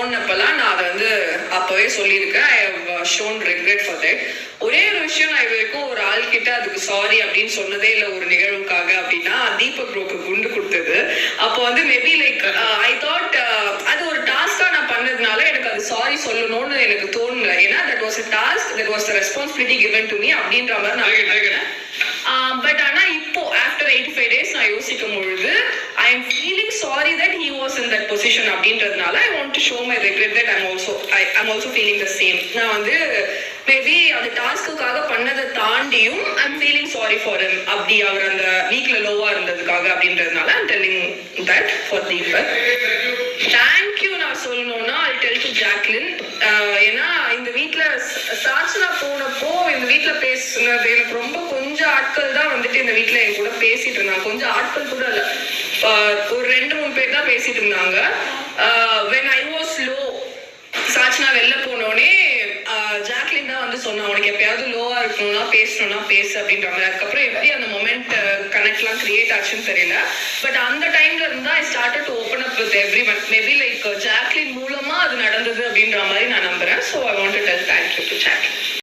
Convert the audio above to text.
தோணுனப்பெல்லாம் நான் அதை வந்து அப்பவே சொல்லியிருக்கேன். I have shown regret for that. ஒரே ஒரு விஷயம், நான் இது வரைக்கும் ஒரு ஆள் கிட்ட அதுக்கு சாரி அப்படின்னு சொன்னதே இல்லை ஒரு நிகழ்வுக்காக. அப்படின்னா தீபக் ப்ரோக்கு குண்டு கொடுத்தது. அப்போ வந்து மேபி லைக் ஐ தாட் அது ஒரு டாஸ்கா நான் பண்ணதுனால எனக்கு அது சாரி சொல்லணும்னு எனக்கு தோணல. ஏன்னா that was a task, that was the responsibility given to me அப்படின்ற மாதிரி நான் நினைக்கிறேன். பட் ஆனா இப்போ ஆஃப்டர் 85 days நான் யோசிக்கும் பொழுது I am feeling sorry that he was in that position அப்படின்றதுனால I want to show my regret that I'm also feeling the same. நான் வந்து மேபி அந்த டாஸ்க்குக்காக பண்ணதை தாண்டியும் I am feeling sorry for him. அப்படி அவர் அந்த வீக்ல லோவா இருந்ததுக்காக அப்படின்றதுனால I'm telling that for Deepak. Thank you நான் சொல்லணும்னா ஐ டெல் டு ஜாக்லின். ஏன்னா இந்த வீட்டுல சாட்சனா போனப்போ இந்த வீட்டுல பேசுனது எனக்கு ரொம்ப கொஞ்சம் ஆட்கள் தான் வந்துட்டு இந்த வீட்டுல என் கூட பேசிட்டு இருந்தாங்க. கொஞ்சம் ஆட்கள் கூட இல்ல, ஒரு 2-3 பேர் தான் பேசிட்டு இருந்தாங்க. when I was low, Sachana வெளில போனோடனே ஜாக்லின் தான் வந்து சொன்னா, உனக்கு எப்பயாவது லோவா இருக்கணும்னா பேசணும்னா பேசு அப்படின்ற மாதிரி. அதுக்கப்புறம் எப்படி அந்த மொமெண்ட் கனெக்ட்லாம் கிரியேட் ஆச்சுன்னு தெரியல. பட் அந்த டைம்ல இருந்தா I started to open up with everyone. Maybe like Jacqueline மூலமா அது நடந்தது அப்படின்ற மாதிரி நான் நம்புறேன். So I want to tell thank you to Jacqueline.